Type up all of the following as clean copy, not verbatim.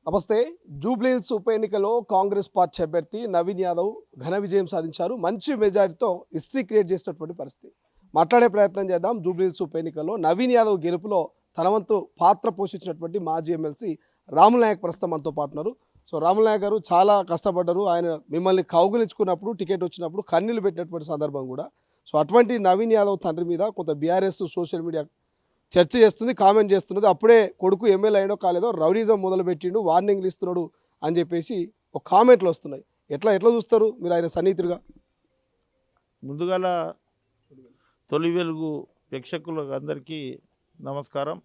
నమస్తే. జూబ్లీహిల్స్ ఉప ఎన్నికలో కాంగ్రెస్ పార్టీ అభ్యర్థి నవీన్ యాదవ్ ఘన విజయం సాధించారు. మంచి మెజారిటీతో హిస్టరీ క్రియేట్ చేసినటువంటి పరిస్థితి. మాట్లాడే ప్రయత్నం చేద్దాం. జూబ్లీహిల్స్ ఉప ఎన్నికల్లో నవీన్ యాదవ్ గెలుపులో తన వంతు పాత్ర పోషించినటువంటి మాజీ ఎమ్మెల్సీ రాముల్ నాయక్ ప్రస్తుతం మనతో పాటు ఉన్నారు. సో రాముల్ నాయక్ గారు చాలా కష్టపడ్డారు. ఆయన మిమ్మల్ని కౌగులించుకున్నప్పుడు టికెట్ వచ్చినప్పుడు కన్నీళ్లు పెట్టినటువంటి సందర్భం కూడా. సో అటువంటి నవీన్ యాదవ్ తండ్రి మీద కొంత బీఆర్ఎస్ సోషల్ మీడియా చర్చ చేస్తుంది, కామెంట్ చేస్తున్నది. అప్పుడే కొడుకు ఎమ్మెల్యే అయినో కాలేదో రౌడీజం మొదలుపెట్టిండు, వార్నింగ్లు ఇస్తున్నాడు అని చెప్పేసి ఒక కామెంట్లు వస్తున్నాయి. ఎట్లా చూస్తారు మీరు ఆయన సన్నిహితుడిగా? ముందుగాల తొలి వెలుగు ప్రేక్షకులకు అందరికీ నమస్కారం.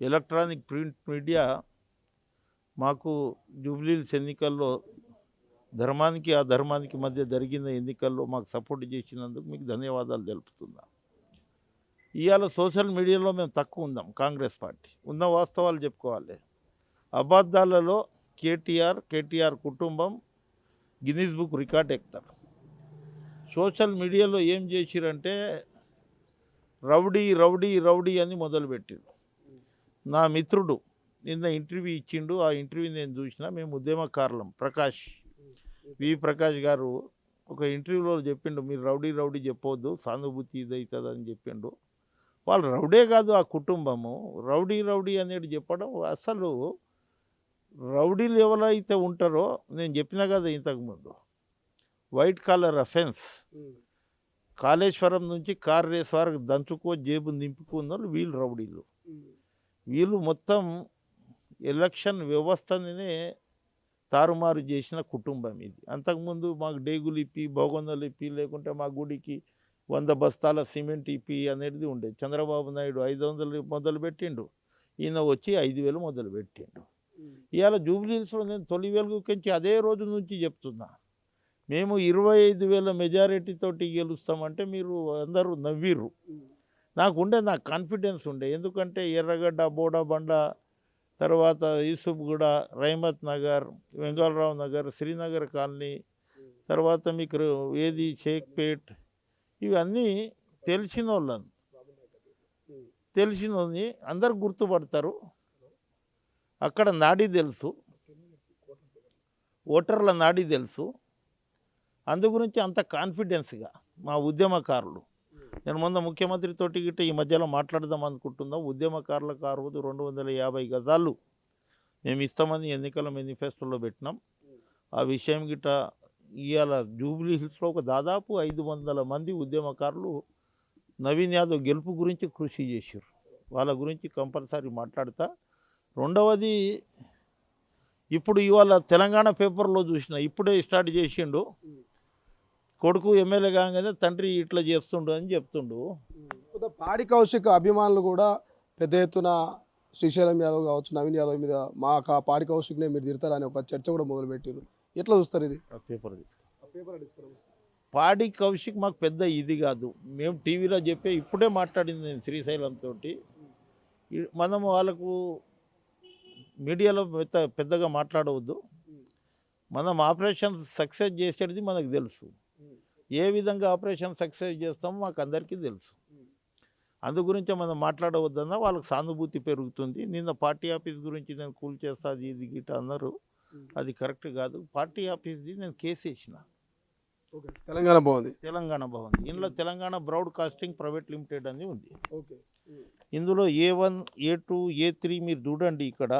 ఎలక్ట్రానిక్ ప్రింట్ మీడియా మాకు జూబ్లీహిల్స్ ఎన్నికల్లో ధర్మానికి అధర్మానికి మధ్య జరిగిన ఎన్నికల్లో మాకు సపోర్ట్ చేసినందుకు మీకు ధన్యవాదాలు తెలుపుతున్నా. ఇవాళ సోషల్ మీడియాలో మేము తక్కువ ఉందాం. కాంగ్రెస్ పార్టీ ఉన్న వాస్తవాలు చెప్పుకోవాలి. అబద్ధాలలో కేటీఆర్ కుటుంబం గిన్నీస్ బుక్ రికార్డ్ ఎక్కుతారు. సోషల్ మీడియాలో ఏం చేసిరంటే రౌడీ అని మొదలుపెట్టిండు. నా మిత్రుడు నిన్న ఇంటర్వ్యూ ఇచ్చిండు. ఆ ఇంటర్వ్యూ నేను చూసిన. మేము ఉద్యమకారులం. ప్రకాష్ గారు ఒక ఇంటర్వ్యూలో చెప్పిండు, మీరు రౌడీ చెప్పవద్దు, సానుభూతి ఇదవుతుంది అని చెప్పిండు. వాళ్ళు రౌడే కాదు, ఆ కుటుంబము రౌడీ అనేది చెప్పడం. అసలు రౌడీలు ఎవరైతే ఉంటారో నేను చెప్పినా కదా ఇంతకుముందు, వైట్ కాలర్ అఫెన్స్, కాళేశ్వరం నుంచి కార్ రేస్ వరకు దంచుకో జేబు నింపుకున్న వీళ్ళు రౌడీలు. వీళ్ళు మొత్తం ఎలక్షన్ వ్యవస్థనే తారుమారు చేసిన కుటుంబం ఇది. అంతకుముందు మాకు డేగులు ఇప్పి, బోగొందలు ఇప్పి, లేకుంటే మా గుడికి 100 బస్తాల సిమెంట్ ఇప్పి అనేది ఉండేది. చంద్రబాబు నాయుడు 500 మొదలుపెట్టిండు, ఈయన వచ్చి 5,000 మొదలుపెట్టిండు. ఇవాళ జూబ్లీహిల్స్లో నేను తొలి వెలుగుకించి అదే రోజు నుంచి చెప్తున్నా, మేము 25,000 మెజారిటీతోటి గెలుస్తామంటే మీరు అందరూ నవ్విర్రు. నాకు కాన్ఫిడెన్స్ ఉండే. ఎందుకంటే ఎర్రగడ్డ, బోడాబండ, తర్వాత యూసుఫ్గూడ, రహమత్ నగర్, వెంగళరావు నగర్, శ్రీనగర్ కాలనీ, తర్వాత మీకు ఏది షేక్పేట్, ఇవన్నీ తెలిసిన వాళ్ళని అందరు గుర్తుపడతారు. అక్కడ నాడీ తెలుసు, ఓటర్ల నాడీ తెలుసు. అందు గురించి అంత కాన్ఫిడెన్స్గా మా ఉద్యమకారులు. నేను మొన్న ముఖ్యమంత్రితోటి గిట్ట ఈ మధ్యలో మాట్లాడదాం అనుకుంటున్నాం. ఉద్యమకారులకు ఆ రోజు 250 గజాలు మేము ఇస్తామని ఎన్నికల మేనిఫెస్టోలో పెట్టినాం. ఆ విషయం గిట్ట ఇవాళ జూబ్లీహిల్స్లో ఒక దాదాపు 500 మంది ఉద్యమకారులు నవీన్ యాదవ్ గెలుపు గురించి కృషి చేశారు. వాళ్ళ గురించి కంపల్సరీ మాట్లాడతా. రెండవది, ఇప్పుడు ఇవాళ తెలంగాణ పేపర్లో చూసిన, ఇప్పుడే స్టార్ట్ చేసిండు, కొడుకు ఎమ్మెల్యే కాగానే తండ్రి ఇట్లా చేస్తుండు అని చెప్తుండు. పాడి కౌశిక్ అభిమానులు కూడా పెద్ద ఎత్తున శ్రీశైలం యాదవ్ కావచ్చు, నవీన్ యాదవ్ మీద మా పాడి కౌశిక్నే మీరు తిడతారని ఒక చర్చ కూడా మొదలుపెట్టారు. ఎట్లా చూస్తారు ఇది? పేపర్ పాడి కౌశిక్ మాకు పెద్ద ఇది కాదు. మేము టీవీలో చెప్పే, ఇప్పుడే మాట్లాడింది నేను శ్రీశైలంతో. మనము వాళ్ళకు మీడియాలో పెద్దగా మాట్లాడవద్దు. మనం ఆపరేషన్ సక్సెస్ చేసేది మనకు తెలుసు. ఏ విధంగా ఆపరేషన్ సక్సెస్ చేస్తామో మాకు అందరికీ తెలుసు. అందు గురించి మనం మాట్లాడవద్దన్నా వాళ్ళకి సానుభూతి పెరుగుతుంది. నిన్న పార్టీ ఆఫీస్ గురించి నేను కూల్ చేస్తా అది ఇది గిట్ట అన్నారు. అది కరెక్ట్ కాదు. పార్టీ ఆఫీస్ది నేను కేసు వేసిన. తెలంగాణ బాగుంది. ఇందులో తెలంగాణ బ్రాడ్కాస్టింగ్ ప్రైవేట్ లిమిటెడ్ అని ఉంది. ఇందులో A1, A2, A3 మీరు చూడండి. ఇక్కడ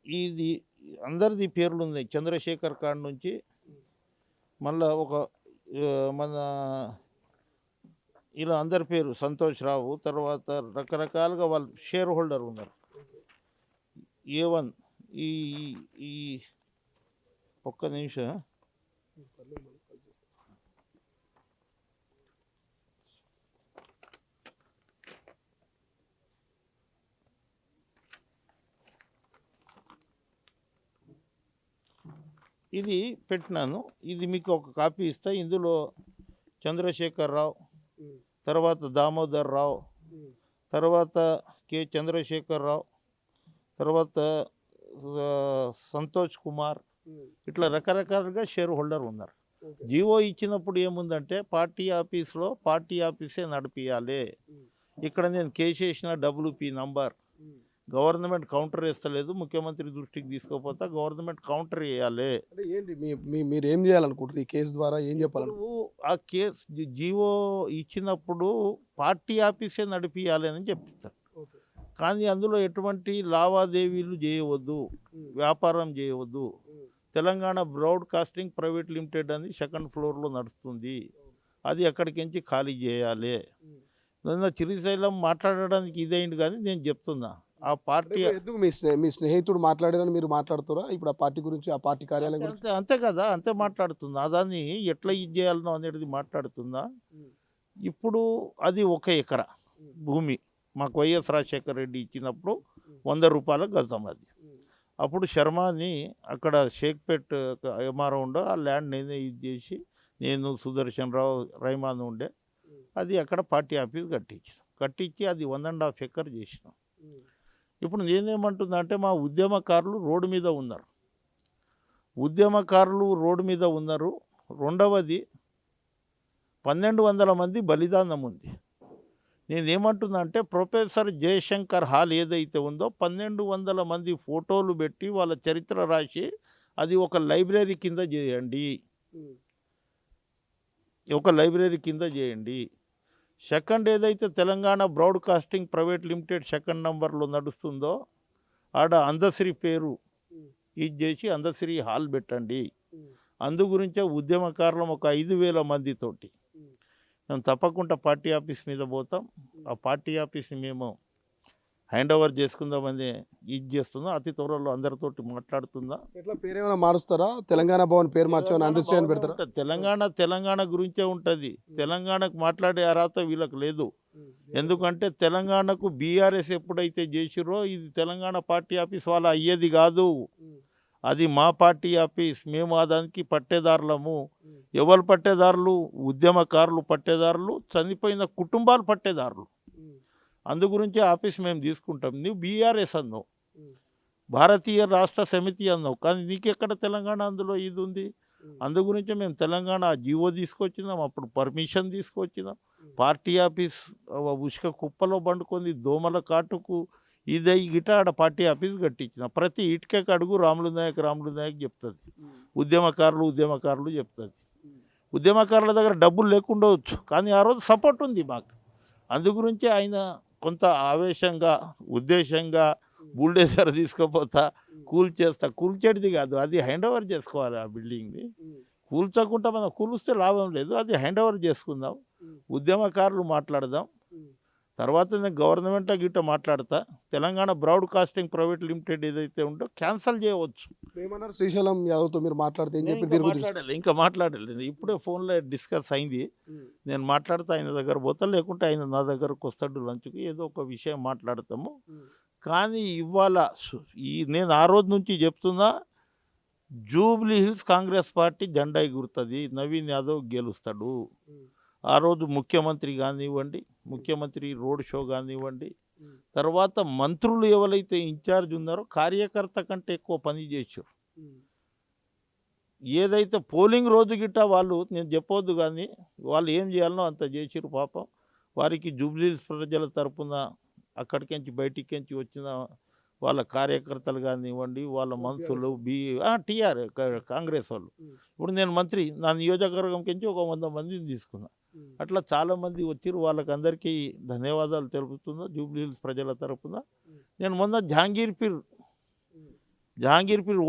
ఇది అందరిది పేర్లు ఉన్నాయి. చంద్రశేఖర్ కాడ నుంచి మళ్ళా ఒక మన ఇలా అందరి పేరు, సంతోష్ రావు, తర్వాత రకరకాలుగా వాళ్ళు షేర్ హోల్డర్ ఉన్నారు. A1 ఈ ఒక్క నిమిషం, ఇది పెట్టినాను. ఇది మీకు ఒక కాపీ ఇస్తా. ఇందులో చంద్రశేఖర్ రావు, తర్వాత దామోదర్ రావు, తర్వాత కె చంద్రశేఖర్ రావు, తర్వాత సంతోష్ కుమార్, ఇట్లా రకరకాలుగా షేర్ హోల్డర్ ఉన్నారు. జీవో ఇచ్చినప్పుడు ఏముందంటే పార్టీ ఆఫీస్లో పార్టీ ఆఫీసే నడిపియాలి. ఇక్కడ నేను కేసు వేసిన WP నంబర్, గవర్నమెంట్ కౌంటర్ వేస్తలేదు, ముఖ్యమంత్రి దృష్టికి తీసుకోపోతా గవర్నమెంట్ కౌంటర్ వేయాలి. అంటే ఏంటి మీరు ఏం చేయాలనుకుంటారు ఈ కేసు ద్వారా ఏం చెప్పాలను? ఇప్పుడు ఆ కేసు జీవో ఇచ్చినప్పుడు పార్టీ ఆఫీసే నడిపియాలి అని చెప్తారు. ఓకే. కానీ అందులో ఎటువంటి లావాదేవీలు చేయవద్దు, వ్యాపారం చేయవద్దు. తెలంగాణ బ్రాడ్కాస్టింగ్ ప్రైవేట్ లిమిటెడ్ అని సెకండ్ ఫ్లోర్లో నడుస్తుంది, అది అక్కడికించి ఖాళీ చేయాలి. నిన్న శ్రీశైలం మాట్లాడడానికి ఇదేంటి కానీ నేను చెప్తున్నా ఆ పార్టీ ఎందుకు మీ స్నేహితుడు మాట్లాడారని మీరు మాట్లాడుతారా ఇప్పుడు ఆ పార్టీ గురించి, ఆ పార్టీ కార్యాలయం గురించి? అంతే అంతే కదా, అంతే మాట్లాడుతుందా, దాన్ని ఎట్లా ఇది చేయాలనో అనేది మాట్లాడుతుందా. ఇప్పుడు అది 1 ఎకరా భూమి మాకు వైఎస్ రాజశేఖర రెడ్డి ఇచ్చినప్పుడు 100 రూపాయల గజం అది. అప్పుడు శర్మని అక్కడ షేక్పేట్ ఎంఆర్ఓ ఉండే ఆ ల్యాండ్ నేనే ఇది చేసి, నేను సుదర్శన్ రావు రైమాన్ ఉండే, అది అక్కడ పార్టీ ఆఫీస్ కట్టించి అది 1.5 ఎకర్ చేసినాం. ఇప్పుడు నేనేమంటున్నా అంటే మా ఉద్యమకారులు రోడ్డు మీద ఉన్నారు. రెండవది 1200 మంది బలిదానం ఉంది. నేనేమంటున్నా అంటే ప్రొఫెసర్ జయశంకర్ హాల్ ఏదైతే ఉందో 1200 మంది ఫోటోలు పెట్టి వాళ్ళ చరిత్ర రాసి అది ఒక లైబ్రరీ కింద చేయండి. సెకండ్ ఏదైతే Telangana broadcasting private limited second నంబర్లో నడుస్తుందో ఆడ అందశ్రీ పేరు ఇది చేసి అందశ్రీ హాల్ పెట్టండి. అందు గురించే ఉద్యమకారులం ఒక 5,000 మందితోటి మేము తప్పకుండా పార్టీ ఆఫీస్ మీద పోతాం. ఆ పార్టీ ఆఫీస్ని మేము హ్యాండ్ ఓవర్ చేసుకుందామని ఇది చేస్తుందా, అతి త్వరలో అందరితోటి మాట్లాడుతుందా. ఎట్లా పేరు ఏమైనా మారుస్తారా? తెలంగాణ భవన్ పేరు మార్చామని అందశ్రీ అని పెడతారా? తెలంగాణ గురించే ఉంటుంది. తెలంగాణకు మాట్లాడే అర్హత వీళ్ళకి లేదు. ఎందుకంటే తెలంగాణకు బీఆర్ఎస్ ఎప్పుడైతే చేసిరో ఇది తెలంగాణ పార్టీ ఆఫీస్ వాళ్ళ అయ్యేది కాదు, అది మా పార్టీ ఆఫీస్. మేము ఆ దానికి పట్టేదారులము. ఎవరు పట్టేదారులు? ఉద్యమకారులు పట్టేదారులు, చనిపోయిన కుటుంబాలు పట్టేదారులు. అందు గురించి ఆఫీస్ మేము తీసుకుంటాం. నువ్వు బీఆర్ఎస్ అన్నావు, భారతీయ రాష్ట్ర సమితి అన్నావు, కానీ నీకెక్కడ తెలంగాణ అందులో ఇది ఉంది. అందు గురించి మేము తెలంగాణ జీవో తీసుకొచ్చినాం, అప్పుడు పర్మిషన్ తీసుకొచ్చినాం. పార్టీ ఆఫీస్ ఉష్క కుప్పలో పండుకొని దోమల కాటుకు ఇదే గిట ఆడ పార్టీ ఆఫీస్ కట్టించిన. ప్రతి ఇటుక అడుగు రాములు నాయక్ చెప్తుంది. ఉద్యమకారులు చెప్తుంది. ఉద్యమకారుల దగ్గర డబ్బులు లేకుండవచ్చు, కానీ ఆ రోజు సపోర్ట్ ఉంది మాకు. అందు గురించి ఆయన కొంత ఆవేశంగా ఉద్దేశంగా బుల్డేజర్ తీసుకుపోతా కూల్చేటిది కాదు, అది హ్యాండ్ ఓవర్ చేసుకోవాలి. ఆ బిల్డింగ్ని కూల్చకుండా మనం కూలిస్తే లాభం లేదు, అది హ్యాండ్ ఓవర్ చేసుకుందాం. ఉద్యమకారులు మాట్లాడదాం, తర్వాత నేను గవర్నమెంట్లో గిట్ట మాట్లాడతా. తెలంగాణ బ్రాడ్కాస్టింగ్ ప్రైవేట్ లిమిటెడ్ ఏదైతే ఉందో క్యాన్సల్ చేయవచ్చు. ఏమన్నారు శ్రీశైలం యాదవ్తో మీరు మాట్లాడితే ఏం చెప్పి? ఇంకా మాట్లాడలేదు, ఇప్పుడే ఫోన్లో డిస్కస్ అయింది. నేను మాట్లాడితే ఆయన దగ్గర పోతా, లేకుంటే ఆయన నా దగ్గరకు వస్తాడు లంచ్కి, ఏదో ఒక విషయం మాట్లాడతాము. కానీ ఇవాళ నేను ఆ రోజు నుంచి చెప్తున్నా, జూబ్లీ హిల్స్ కాంగ్రెస్ పార్టీ జెండా ఎగురుతుంది, నవీన్ యాదవ్ గెలుస్తాడు. ఆ రోజు ముఖ్యమంత్రి కానివ్వండి, ముఖ్యమంత్రి రోడ్ షో కానివ్వండి, తర్వాత మంత్రులు ఎవరైతే ఇన్ఛార్జ్ ఉన్నారో కార్యకర్త కంటే ఎక్కువ పని చేశారు. ఏదైతే పోలింగ్ రోజు గిట్ట వాళ్ళు నేను చెప్పొద్దు, కానీ వాళ్ళు ఏం చేయాలనో అంత చేసారు. పాపం వారికి జూబ్లీ హిల్స్ ప్రజల తరపున అక్కడికించి బయటికించి వచ్చిన వాళ్ళ కార్యకర్తలు కానివ్వండి, వాళ్ళ మనుషులు టీఆర్ కాంగ్రెస్ వాళ్ళు. ఇప్పుడు నేను మంత్రి, నా నియోజకవర్గంకించి ఒక 100 మందిని తీసుకున్నా. అట్లా చాలామంది వచ్చారు, వాళ్ళకి అందరికీ ధన్యవాదాలు తెలుపుతున్నా జూబ్లీ హిల్స్ ప్రజల తరపున. నేను మొన్న జహాంగీర్పీర్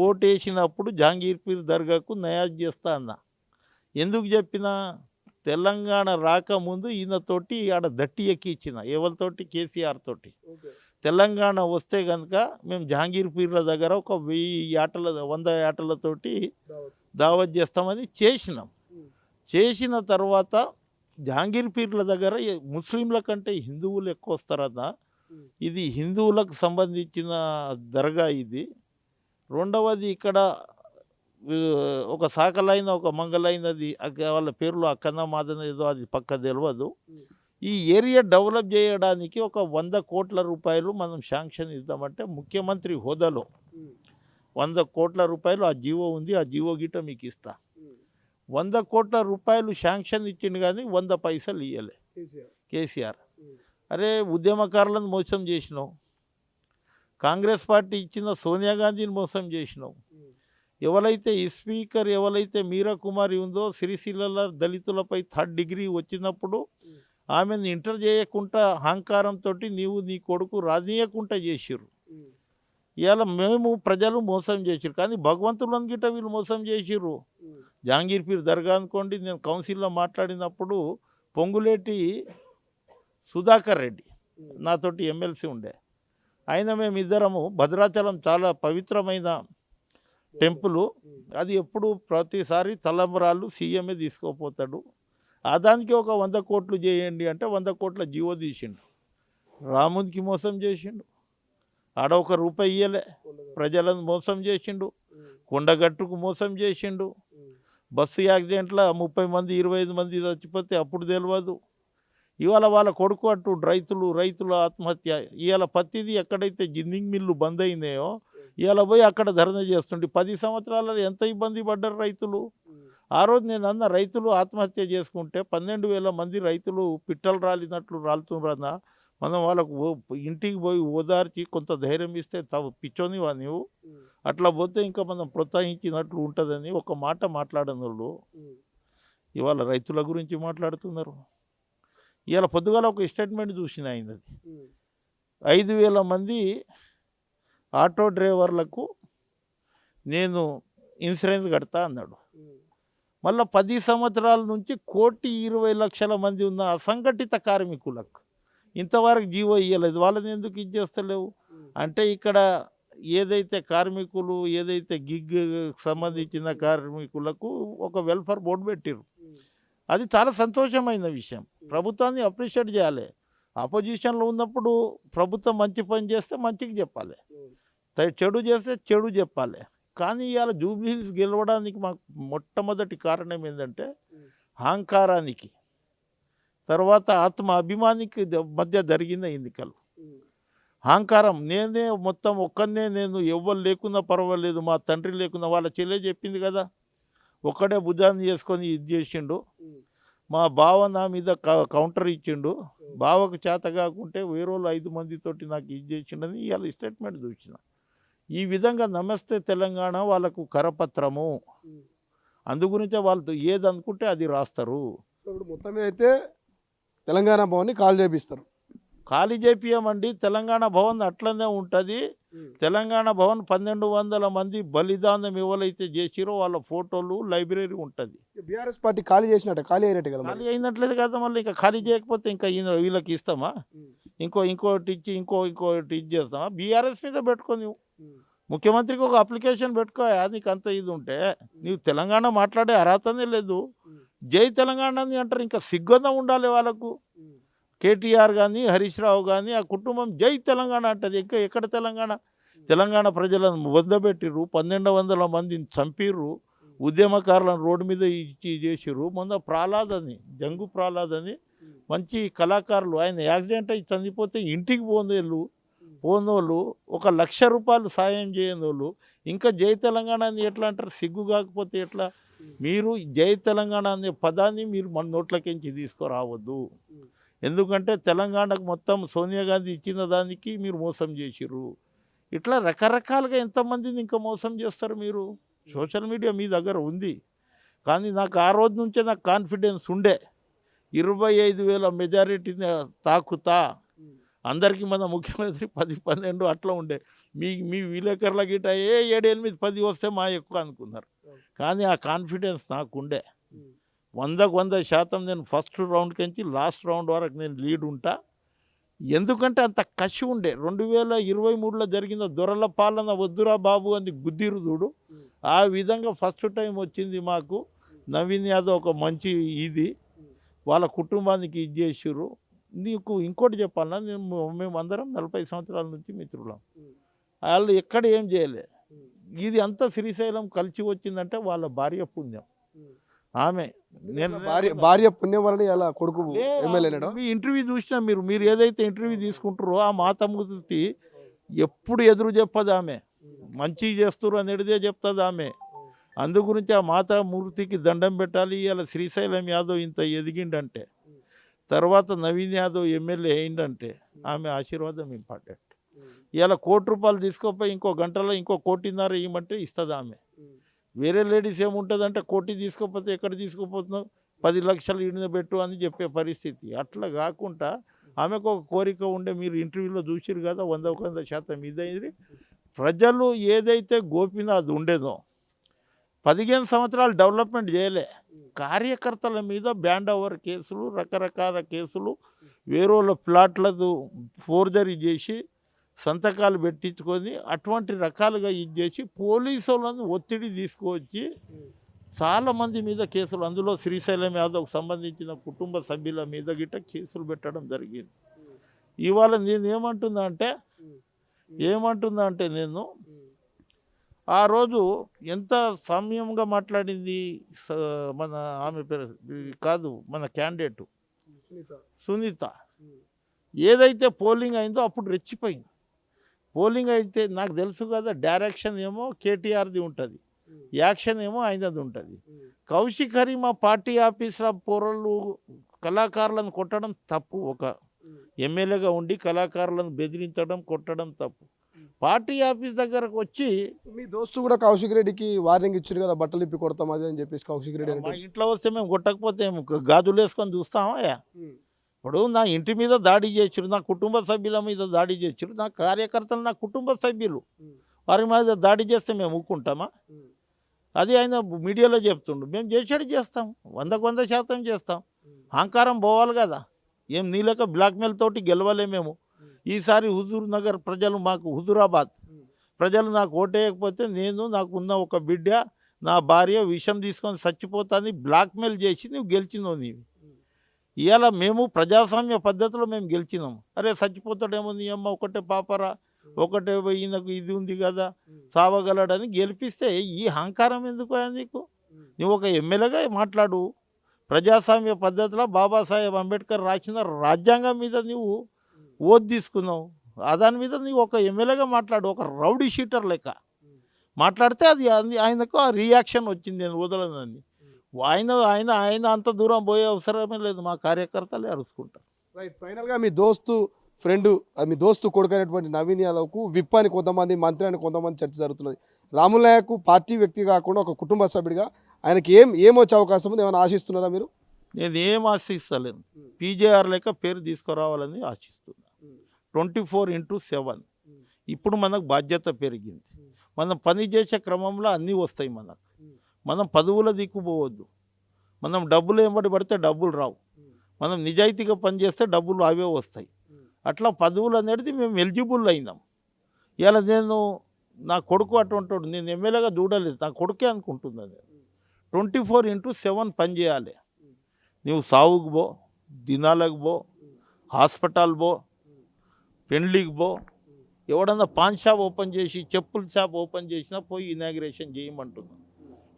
ఓటు వేసినప్పుడు జహాంగీర్పీర్ దర్గాకు నయాజ్ చేస్తా అన్నా. ఎందుకు చెప్పినా, తెలంగాణ రాకముందు ఈయనతోటి ఆడ దట్టి ఎక్కి ఇచ్చిన, ఎవరితోటి? కేసీఆర్ తోటి. తెలంగాణ వస్తే కనుక మేము జహాంగీర్పీర్ల దగ్గర ఒక 100 యాటలతోటి దావత్ చేస్తామని చేసిన తర్వాత జహాంగీర్పీర్ల దగ్గర ముస్లింల కంటే హిందువులు ఎక్కువ వస్తారన్న, ఇది హిందువులకు సంబంధించిన దర్గా ఇది. రెండవది ఇక్కడ ఒక సాకలైన ఒక మంగళైనది వాళ్ళ పేర్లు అక్కన మాదన ఏదో అది పక్క తెలియదు. ఈ ఏరియా డెవలప్ చేయడానికి ఒక 100 కోట్ల రూపాయలు మనం శాంక్షన్ ఇద్దామంటే ముఖ్యమంత్రి హోదాలో 100 కోట్ల రూపాయలు ఆ జీవో ఉంది, ఆ జీవో గిట్ట మీకు ఇస్తా. 100 కోట్ల రూపాయలు శాంక్షన్ ఇచ్చిండు, కానీ 100 పైసలు ఇవ్వలే కేసీఆర్. అరే ఉద్యమకారులను మోసం చేసినావు, కాంగ్రెస్ పార్టీ ఇచ్చిన సోనియా గాంధీని మోసం చేసినావు. ఎవరైతే ఈ స్పీకర్ ఎవరైతే మీరా కుమారి ఉందో సిరిసిల్ల దళితులపై 3rd డిగ్రీ వచ్చినప్పుడు ఆమెను ఇంటర్ చేయకుండా అహంకారంతో నీవు నీ కొడుకు రాజనీయకుండా చేసిర్రు. ఇవాళ మేము ప్రజలు మోసం చేసిర్రు, కానీ భగవంతులను గిట్ట వీళ్ళు మోసం చేసిర్రు. జహాంగీర్ పీర్ దర్గా అనుకోండి, నేను కౌన్సిల్లో మాట్లాడినప్పుడు పొంగులేటి సుధాకర్ రెడ్డి నాతోటి ఎమ్మెల్సీ ఉండే, ఆయన మేమిద్దరము భద్రాచలం చాలా పవిత్రమైన టెంపుల్, అది ఎప్పుడు ప్రతిసారి తలంబరాలు సీఎంఏ తీసుకోపోతాడు, దానికి ఒక 100 కోట్లు చేయండి అంటే 100 కోట్ల జీవో తీసిండు. రామునికి మోసం చేసిండు, ఆడ ఒక రూపాయి ఇయ్యలే, ప్రజలను మోసం చేసిండు, కొండగట్టుకు మోసం చేసిండు. బస్సు యాక్సిడెంట్లో 30 మంది 25 మంది చచ్చిపోతే అప్పుడు తెలియదు. ఇవాళ వాళ్ళ కొడుకు అటు రైతులు ఆత్మహత్య. ఇవాళ పత్తిది ఎక్కడైతే జిన్నింగ్ మిల్లు బంద్ అయినాయో ఇవాళ పోయి అక్కడ ధర్నా చేస్తుండే. 10 సంవత్సరాలలో ఎంత ఇబ్బంది పడ్డారు రైతులు. ఆ రోజు నేను అన్న, రైతులు ఆత్మహత్య చేసుకుంటే 12,000 మంది రైతులు పిట్టలు రాలినట్లు రాలుతున్నారన్న, మనం వాళ్ళకు ఇంటికి పోయి ఓదార్చి కొంత ధైర్యం ఇస్తే పిచ్చోనివా నీవు, అట్లా పోతే ఇంకా మనం ప్రోత్సహించినట్లు ఉంటుందని ఒక మాట మాట్లాడని వాళ్ళు ఇవాళ రైతుల గురించి మాట్లాడుతున్నారు. ఇవాళ పొద్దుగాల ఒక స్టేట్మెంట్ చూసిన ఆయనది, 5,000 మంది ఆటో డ్రైవర్లకు నేను ఇన్సూరెన్స్ కడతా అన్నాడు. మళ్ళీ 10 సంవత్సరాల నుంచి 1,20,00,000 మంది ఉన్న అసంఘటిత కార్మికులకు ఇంతవరకు జీవో ఇవ్వలేదు. వాళ్ళని ఎందుకు ఇచ్చేస్తలేవు అంటే, ఇక్కడ ఏదైతే కార్మికులు ఏదైతే గిగ్ సంబంధించిన కార్మికులకు ఒక వెల్ఫేర్ బోర్డు పెట్టారు, అది చాలా సంతోషమైన విషయం. ప్రభుత్వాన్ని అప్రిషియేట్ చేయాలి. ఆపోజిషన్లో ఉన్నప్పుడు ప్రభుత్వం మంచి పని చేస్తే మంచిగా చెప్పాలి, చెడు చేస్తే చెడు చెప్పాలి. కానీ ఇవాళ జూబ్లీహిల్స్ గెలవడానికి మాకు మొట్టమొదటి కారణం ఏంటంటే, అహంకారానికి తర్వాత ఆత్మ అభిమానికి మధ్య జరిగిన ఎన్నికలు. అహంకారం, నేనే మొత్తం ఒక్కనే, నేను ఎవ్వరు లేకున్నా పర్వాలేదు, మా తండ్రి లేకున్నా, వాళ్ళ చెల్లె చెప్పింది కదా, ఒక్కడే భుజాన్ని చేసుకొని ఇది చేసిండు, మా బావ నా మీద కౌంటర్ ఇచ్చిండు, బావకు చేత కాకుంటే వేరే వాళ్ళు 5 మందితోటి నాకు ఇది చేసిండని ఇవాళ స్టేట్మెంట్ చూసిన. ఈ విధంగా నమస్తే తెలంగాణ వాళ్ళకు కరపత్రము, అందుగురించే వాళ్ళతో ఏది అనుకుంటే అది రాస్తారు. ఇప్పుడు మొత్తం అయితే తెలంగాణ భవన్ని కాల్ చేపిస్తారు. ఖాళీ చేపియమండి, తెలంగాణ భవన్ అట్లనే ఉంటుంది. తెలంగాణ భవన్ 1,200 మంది బలిదానం ఎవరైతే చేసిరో వాళ్ళ ఫోటోలు లైబ్రరీ ఉంటుంది. బీఆర్ఎస్ పార్టీ ఖాళీ చేసినట్టు, ఖాళీ అయినట్టు కదా. ఖాళీ అయినట్లేదు కదా, మళ్ళీ ఇంకా ఖాళీ చేయకపోతే ఇంకా వీళ్ళకి ఇస్తామా? ఇంకోటి ఇచ్చి ఇంకోటి ఇది చేస్తామా? బీఆర్ఎస్ మీద పెట్టుకొని ముఖ్యమంత్రికి ఒక అప్లికేషన్ పెట్టుకో, నీకు అంత ఇది ఉంటే. నీవు తెలంగాణ మాట్లాడే అర్హతనే లేదు, జై తెలంగాణ అని అంటారు. ఇంకా సిగ్గుందం ఉండాలి వాళ్ళకు. కేటీఆర్ కానీ హరీష్ రావు కానీ ఆ కుటుంబం జై తెలంగాణ అంటది. ఇంకా ఎక్కడ తెలంగాణ? తెలంగాణ ప్రజలను వద్దబెట్టిర్రు, 1,200 మందిని చంపిర్రు, ఉద్యమకారులను రోడ్డు మీద ఇచ్చి చేసిర్రు. మొన్న జంగు ప్రహ్లాద్ అని మంచి కళాకారులు, ఆయన యాక్సిడెంట్ అయ్యి చనిపోతే ఇంటికి పోనోళ్ళు 1,00,000 రూపాయలు సాయం చేయని వాళ్ళు ఇంకా జై తెలంగాణ అని ఎట్లా అంటారు? సిగ్గు కాకపోతే ఎట్లా? మీరు జై తెలంగాణ అనే పదాన్ని మీరు మన నోట్లకించి తీసుకురావద్దు. ఎందుకంటే తెలంగాణకు మొత్తం సోనియా గాంధీ ఇచ్చిన దానికి మీరు మోసం చేసిర్రు. ఇట్లా రకరకాలుగా ఎంతమందిని ఇంకా మోసం చేస్తారు మీరు. సోషల్ మీడియా మీ దగ్గర ఉంది, కానీ నాకు ఆ రోజు నుంచే నాకు కాన్ఫిడెన్స్ ఉండే, 25,000 మెజారిటీని తాకుతా, అందరికీ మన ముఖ్యమంత్రి 10-12 అట్లా ఉండే. మీ విలేకరుల గిట్ట 7-8-10 వస్తే మా ఎక్కువ అనుకున్నారు, కానీ ఆ కాన్ఫిడెన్స్ నాకుండే. 100% నేను ఫస్ట్ రౌండ్కి నుంచి లాస్ట్ రౌండ్ వరకు నేను లీడ్ ఉంటా. ఎందుకంటే అంత కసి ఉండే. 2023లో జరిగిన దొరల పాలన వద్దురా బాబు అని గుద్దిరు చూడు, ఆ విధంగా ఫస్ట్ టైం వచ్చింది మాకు. నవీన్ యాదవ్ ఒక మంచి ఇది, వాళ్ళ కుటుంబానికి ఇది చేసిర్రు. నీకు ఇంకోటి చెప్పాలన్నా, మేము అందరం 40 సంవత్సరాల నుంచి మిత్రులం. వాళ్ళు ఎక్కడ ఏం చేయలే. ఇది అంతా శ్రీశైలం కలిసి వచ్చిందంటే వాళ్ళ భార్య పుణ్యం. ఆమె నేను భార్య పుణ్యం వలన ఇలా కొడుకు ఎమ్మెల్యే. మీ ఇంటర్వ్యూ చూసినా మీరు ఏదైతే ఇంటర్వ్యూ తీసుకుంటారో ఆ మాతమూర్తి ఎప్పుడు ఎదురు చెప్పదు ఆమె, మంచి చేస్తారు అనేదే చెప్తుంది ఆమె. అందుగురించి ఆ మాతామూర్తికి దండం పెట్టాలి. ఇలా శ్రీశైలం యాదవ్ ఇంత ఎదిగిండంటే, తర్వాత నవీన్ యాదవ్ ఎమ్మెల్యే అయిందంటే ఆమె ఆశీర్వాదం ఇంపార్టెంట్. ఇలా ₹1,00,00,000 తీసుకోపోయి ఇంకో గంటలో ఇంకో 1,50,00,000 ఇవ్వమంటే ఇస్తుంది ఆమె. వేరే లేడీస్ ఏముంటుందంటే 1,00,00,000 తీసుకోపోతే ఎక్కడ తీసుకుపోతున్నావు, 10 లక్షలు ఈయన పెట్టు అని చెప్పే పరిస్థితి. అట్లా కాకుండా ఆమెకు ఒక కోరిక ఉండే, మీరు ఇంటర్వ్యూలో చూసిరు కదా, 100% ఇదైంది. ప్రజలు ఏదైతే గోపీనాథ్ ఉండేదో 15 సంవత్సరాలు డెవలప్మెంట్ చేయలే. కార్యకర్తల మీద బ్యాండ్ ఓవర్ కేసులు, రకరకాల కేసులు, వేరేళ్ళ ప్లాట్లదు ఫోర్జరీ చేసి సంతకాలు పెట్టించుకొని అటువంటి రకాలుగా ఇది చేసి పోలీసు వాళ్ళని ఒత్తిడి తీసుకువచ్చి చాలామంది మీద కేసులు, అందులో శ్రీశైలం యాదవ్కి సంబంధించిన కుటుంబ సభ్యుల మీద గిట్ట కేసులు పెట్టడం జరిగింది. ఇవాళ నేను ఏమంటున్నా అంటే నేను ఆ రోజు ఎంత సౌమ్యంగా మాట్లాడింది మన ఆమె పేరు కాదు, మన క్యాండిడేట్ సునీత. ఏదైతే పోలింగ్ అయిందో అప్పుడు రెచ్చిపోయింది. పోలింగ్ అయితే నాకు తెలుసు కదా, డైరెక్షన్ ఏమో కేటీఆర్ది ఉంటుంది, యాక్షన్ ఏమో ఆయనది ఉంటుంది. కౌశిక్ హరిమ పార్టీ ఆఫీసుల పోరళ్ళు కళాకారులను కొట్టడం తప్పు. ఒక ఎమ్మెల్యేగా ఉండి కళాకారులను బెదిరించడం, కొట్టడం తప్పు. పార్టీ ఆఫీస్ దగ్గరకు వచ్చి, మీ దోస్తు కూడా కౌశిక్ రెడ్డికి వార్నింగ్ ఇచ్చారు కదా, బట్టలు ఇప్పి కొడతాం అది అని చెప్పేసి కౌశిక్ రెడ్డి మా ఇంట్లో వస్తే మేము కొట్టకపోతే గాజులు వేసుకొని చూస్తామా? ఇప్పుడు నా ఇంటి మీద దాడి చేసిరు, నా కుటుంబ సభ్యుల మీద దాడి చేసిరు, నా కార్యకర్తలు నా కుటుంబ సభ్యులు, వారి మీద దాడి చేస్తే మేము ఊరుకుంటామా? అది ఆయన మీడియాలో చెప్తుండు. మేము చేసేది చేస్తాం, 100% చేస్తాం. అహంకారం పోవాలి కదా. ఏం నీలక బ్లాక్మెయిల్ తోటి గెలవలే మేము. ఈసారి హుజూర్ నగర్ ప్రజలు, మాకు హుజూరాబాద్ ప్రజలు నాకు ఓటేయకపోతే నాకు ఉన్న ఒక బిడ్డ, నా భార్య విషం తీసుకొని చచ్చిపోతాని బ్లాక్మెయిల్ చేసి నువ్వు గెలిచినావు. నీవు ఇవాళ మేము ప్రజాస్వామ్య పద్ధతిలో మేము గెలిచినాము. అరే చచ్చిపోతాడేమో, నీ అమ్మ ఒకటే పాపరా, ఒకటే ఈయనకు ఇది ఉంది కదా, సావగలడని గెలిపిస్తే ఈ అహంకారం ఎందుకు నీకు? నువ్వు ఒక ఎమ్మెల్యేగా మాట్లాడు. ప్రజాస్వామ్య పద్ధతిలో బాబాసాహెబ్ అంబేద్కర్ రాసిన రాజ్యాంగం మీద నువ్వు ఓటు తీసుకున్నావు. దాని మీద నువ్వు ఒక ఎమ్మెల్యేగా మాట్లాడు. ఒక రౌడీ షీటర్ లెక్క మాట్లాడితే అది ఆయనకు ఆ రియాక్షన్ వచ్చింది, నేను వదలనని. ఆయన అంత దూరం పోయే అవసరమే లేదు, మా కార్యకర్తలే అరుచుకుంటారు. రైట్. ఫైనల్గా మీ దోస్తు కొడుకు అయినటువంటి నవీన్ యాదవ్కు విప్ అని కొంతమంది, మంత్రి అని కొంతమంది చర్చ జరుగుతున్నది. రాముల్ నాయక్ పార్టీ వ్యక్తి కాకుండా ఒక కుటుంబ సభ్యుడిగా ఆయనకి ఏమొచ్చే అవకాశం ఉంది? ఏమైనా ఆశిస్తున్నారా మీరు? నేను ఏం ఆశిస్తలేను. పీజేఆర్ లెక్క పేరు తీసుకురావాలని ఆశిస్తున్నా. 24/7 ఇప్పుడు మనకు బాధ్యత పెరిగింది. మనం పని చేసే క్రమంలో అన్నీ వస్తాయి మనకు. మనం పదవుల దిక్కుపోవద్దు. మనం డబ్బులు వెంబడి పడితే డబ్బులు రావు. మనం నిజాయితీగా పనిచేస్తే డబ్బులు అవే వస్తాయి. అట్లా పదవులు అనేది మేము ఎలిజిబుల్ అయినాం. ఇలా నా కొడుకు అటువంటి, నేను ఎమ్మెల్యేగా చూడలేదు, నా కొడుకే అనుకుంటున్నాను. 24/7 పని చేయాలి. నువ్వు సావుకు పో, దినాలకు పో, హాస్పిటల్ పో, పెండ్లికి పో, ఎవడన్నా పాన్ షాప్ ఓపెన్ చేసి, చెప్పుల షాప్ ఓపెన్ చేసినా పోయి ఇనాగ్రేషన్ చేయమంటున్నాను.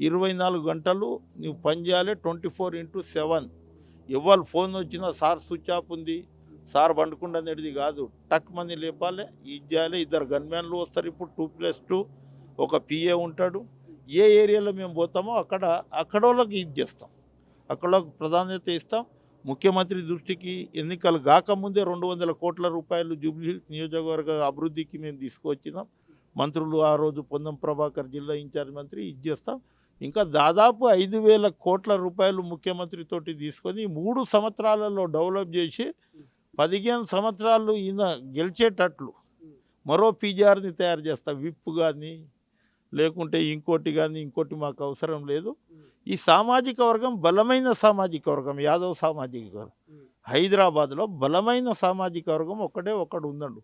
24 గంటలు నువ్వు పని చేయాలి. 24/7 ఎవరు ఫోన్ వచ్చినా సార్ స్విచ్ ఆఫ్ ఉంది, సార్ పండుకుండా అనేది కాదు, టక్ మంది లేపాలి, ఇది చేయాలి. 2 గన్మ్యాన్లు వస్తారు. ఇప్పుడు 2+2 ఒక పిఏ ఉంటాడు. ఏ ఏరియాలో మేము పోతామో అక్కడ వాళ్ళకి ఇది చేస్తాం, అక్కడ ప్రాధాన్యత ఇస్తాం. ముఖ్యమంత్రి దృష్టికి ఎన్నికలు కాకముందే 200 కోట్ల రూపాయలు జూబ్లీ నియోజకవర్గ అభివృద్ధికి మేము తీసుకువచ్చినాం. మంత్రులు ఆ రోజు పొన్నం ప్రభాకర్ జిల్లా ఇన్ఛార్జ్ మంత్రి ఇది చేస్తాం. ఇంకా దాదాపు 5,000 కోట్ల రూపాయలు ముఖ్యమంత్రితోటి తీసుకొని 3 సంవత్సరాలలో డెవలప్ చేసి 15 సంవత్సరాలు ఈయన గెలిచేటట్లు మరో పీజీఆర్ని తయారు చేస్తా. విప్ కానీ లేకుంటే ఇంకోటి మాకు అవసరం లేదు. ఈ సామాజిక వర్గం బలమైన సామాజిక వర్గం, యాదవ్ సామాజిక వర్గం. హైదరాబాద్లో బలమైన సామాజిక వర్గం ఒకడు ఉన్నాడు.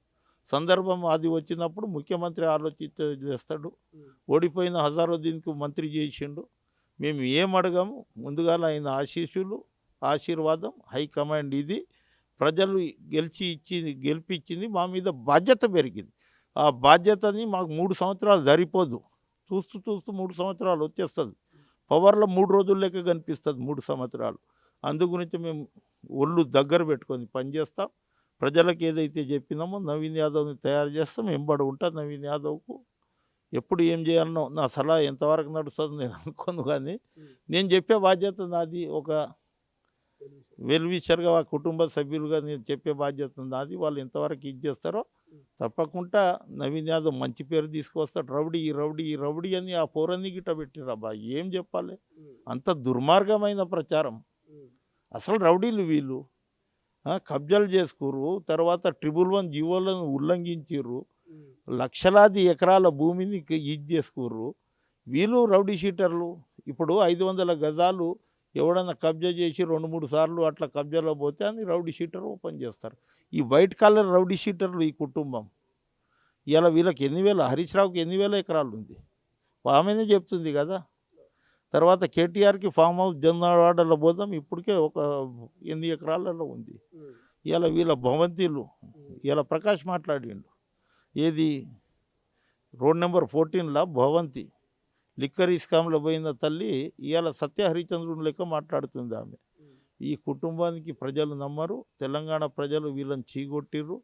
సందర్భం అది వచ్చినప్పుడు ముఖ్యమంత్రి చేస్తాడు. ఓడిపోయిన హజారుద్దీన్కు మంత్రి చేసిండు. మేము ఏం అడగాము, ముందుగా ఆయన ఆశీర్వాదం, హైకమాండ్ ఇది ప్రజలు గెలిపించింది. మా మీద బాధ్యత పెరిగింది. ఆ బాధ్యతని మాకు 3 సంవత్సరాలు సరిపోదు. చూస్తూ 3 సంవత్సరాలు వచ్చేస్తుంది. పవర్లో 3 రోజుల లెక్క కనిపిస్తుంది 3 సంవత్సరాలు. అందుగురించి మేము ఒళ్ళు దగ్గర పెట్టుకొని పనిచేస్తాం. ప్రజలకు ఏదైతే చెప్పినామో నవీన్ యాదవ్ని తయారు చేస్తాం. ఎంబడి ఉంటా నవీన్ యాదవ్కు. ఎప్పుడు ఏం చేయాలనో నా సలహా ఎంతవరకు నడుస్తుందో నేను అనుకోను, కానీ నేను చెప్పే బాధ్యత నాది. ఒక వెల్విషర్గా కుటుంబ సభ్యులుగా నేను చెప్పే బాధ్యత నాది. వాళ్ళు ఎంతవరకు ఇది చేస్తారో తప్పకుండా నవీన్ యాదవ్ మంచి పేరు తీసుకొస్తాడు. రౌడీ రౌడీ రౌడీ అని ఆ పోరన్ని గిట్ట పెట్టిరబ్బా, ఏం చెప్పాలి? అంత దుర్మార్గమైన ప్రచారం. అసలు రౌడీలు వీళ్ళు. కబ్జాలు చేసుకుర్రు, తర్వాత 111 జీవోలను ఉల్లంఘించిర్రు, లక్షలాది ఎకరాల భూమిని ఇది చేసుకుర్రు. వీళ్ళు రౌడీ షీటర్లు. ఇప్పుడు 500 గజాలు ఎవడన్నా కబ్జా చేసి 2-3 సార్లు అట్లా కబ్జాలో పోతే అని రౌడీ షీటర్ ఓపెన్ చేస్తారు. ఈ వైట్ కాలర్ రౌడీ షీటర్లు ఈ కుటుంబం. ఇలా వీళ్ళకి ఎన్ని వేల, హరీష్ రావుకి ఎన్ని వేల ఎకరాలు ఉంది, ఆమెనే చెప్తుంది కదా. తర్వాత కేటీఆర్కి ఫామ్ హౌస్ జొన్నవాడలో పోదాం, ఇప్పటికే ఒక 8 ఎకరాలలో ఉంది. ఇలా వీళ్ళ భవంతిలు. ఇలా ప్రకాష్ మాట్లాడిండు, ఏది రోడ్ నెంబర్ 14లా భవంతి లిక్కర్ ఇస్కాంలో పోయిన తల్లి ఇవాళ సత్య హరిచంద్రుని లెక్క మాట్లాడుతుంది ఆమె. ఈ కుటుంబానికి ప్రజలు నమ్మరు. తెలంగాణ ప్రజలు వీళ్ళని చీగొట్టిర్రు.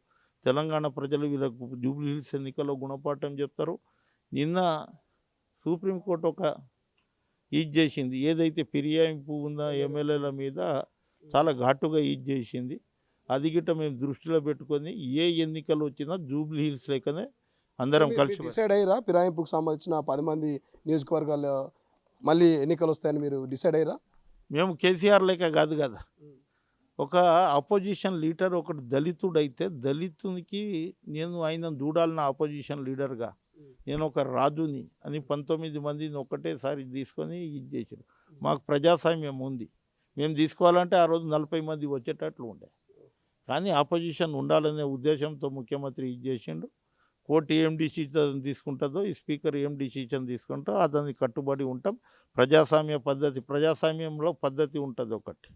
తెలంగాణ ప్రజలు వీళ్ళకు జూబ్లీ హిల్స్ ఎన్నికల్లో గుణపాఠం చెప్తారు. నిన్న సుప్రీంకోర్టు ఒక ఈజ్ చేసింది, ఏదైతే ఫిర్యాయింపు ఉందో ఎమ్మెల్యేల మీద చాలా ఘాటుగా ఈజ్ చేసింది. అది గిట్ట మేము దృష్టిలో పెట్టుకొని ఏ ఎన్నికలు వచ్చినా జూబ్లీ హిల్స్ లెక్కనే అందరం కలిసి డిసైడ్ అయ్యారా? ఫిరాయింపుకు సంబంధించిన 10 మంది నియోజకవర్గాల్లో మళ్ళీ ఎన్నికలు వస్తాయని మీరు డిసైడ్ అయ్యారా? మేము కేసీఆర్ లెక్క కాదు కదా. ఒక అపోజిషన్ లీడర్ ఒకటి దళితుడైతే దళితునికి నేను ఆయన చూడాలన్న అపోజిషన్ లీడర్గా, నేను ఒక రాజుని అని 19 మందిని ఒకటేసారి తీసుకొని ఇది చేశారు. మాకు ప్రజాస్వామ్యం ఉంది, మేము తీసుకోవాలంటే ఆ రోజు 40 మంది వచ్చేటట్లు ఉండే. కానీ ఆపోజిషన్ ఉండాలనే ఉద్దేశంతో ముఖ్యమంత్రి ఇది చేసిండు. కోర్టు ఏం డిసిషన్ తీసుకుంటుందో, ఈ స్పీకర్ ఏం డిసిషన్ తీసుకుంటో అతనికి కట్టుబడి ఉంటాం. ప్రజాస్వామ్య పద్ధతి, ప్రజాస్వామ్యంలో పద్ధతి ఉంటుంది ఒకటి.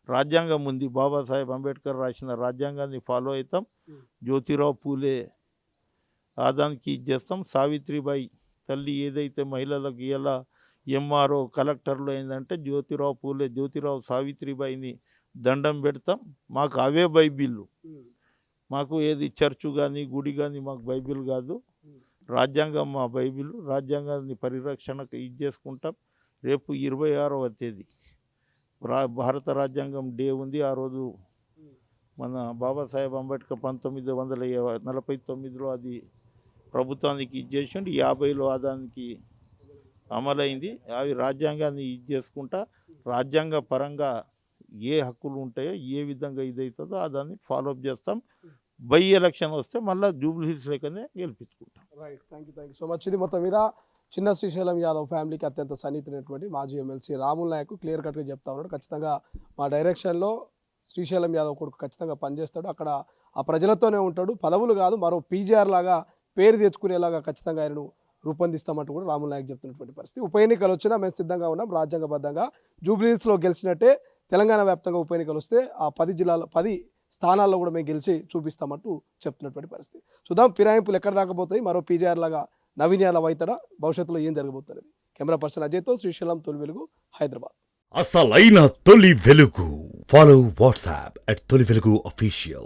రాజ్యాంగం ఉంది, బాబాసాహెబ్ అంబేద్కర్ రాసిన రాజ్యాంగాన్ని ఫాలో అవుతాం. జ్యోతిరావు పూలే దానికి ఇది చేస్తాం. సావిత్రిబాయి తల్లి ఏదైతే మహిళలకు ఇలా ఎంఆర్ఓ కలెక్టర్లు ఏంటంటే జ్యోతిరావు పూలే, జ్యోతిరావు సావిత్రిబాయిని దండం పెడతాం. మాకు అవే బైబిళ్ళు. మాకు ఏది చర్చు కానీ గుడి కానీ మాకు బైబిల్ కాదు, రాజ్యాంగం మా బైబిల్. రాజ్యాంగాన్ని పరిరక్షణకు ఇది చేసుకుంటాం. రేపు 26వ తేదీ భారత రాజ్యాంగం డే ఉంది. ఆ రోజు మన బాబాసాహెబ్ అంబేద్కర్ 1949లో అది ప్రభుత్వానికి ఇది చేసిండు. 50లో దానికి అమలైంది. అవి రాజ్యాంగాన్ని ఇది చేసుకుంటా రాజ్యాంగ పరంగా ఏ హక్కులు ఉంటాయో, ఏ విధంగా ఇదవుతుందో దాన్ని ఫాలోఅప్ చేస్తాం. బై ఎలక్షన్ వస్తే మళ్ళీ జూబ్లీ హిల్స్ లెక్కనే గెలిపించుకుంటాం. Right, thank you so much. ఇది మొత్తం మీద చిన్న శ్రీశైలం యాదవ్ ఫ్యామిలీకి అత్యంత సన్నిహితున్నటువంటి మాజీ ఎమ్మెల్సీ రాముల్ నాయక్ క్లియర్ కట్గా చెప్తా ఉన్నాడు. ఖచ్చితంగా మా డైరెక్షన్లో శ్రీశైలం యాదవ్ కొడుకు ఖచ్చితంగా పనిచేస్తాడు, అక్కడ ఆ ప్రజలతోనే ఉంటాడు, పదవులు కాదు మరో పీజీఆర్ లాగా పేరు తెచ్చుకునేలాగా ఖచ్చితంగా ఆయనను రూపొందిస్తామంటూ కూడా రాముల్ నాయక్ చెప్తున్నటువంటి పరిస్థితి. ఉప ఎన్నికలు వచ్చినా మేము సిద్ధంగా ఉన్నాం, రాజ్యాంగబద్ధంగా జూబ్లీ హిల్స్లో గెలిచినట్టే తెలంగాణ వ్యాప్తంగా ఉప ఎన్నికలు వస్తే ఆ 10 జిల్లాల 10 స్థానాల్లో కూడా మేము గెలిచి చూపిస్తామంటూ చెప్తున్నటువంటి పరిస్థితి. చూద్దాం ఫిరాయింపులు ఎక్కడ దాకపోతాయి, మరో పీజీఆర్ లాగా నవీన్ యాదవ్ అవుతాడా, భవిష్యత్తులో ఏం జరగబోతున్నది. కెమెరా పర్సన్ అజయ్తో శ్రీశైలం, తొలి వెలుగు, హైదరాబాద్. అసలైన తొలి వెలుగు. ఫాలో వాట్సాప్ @తొలి వెలుగు official.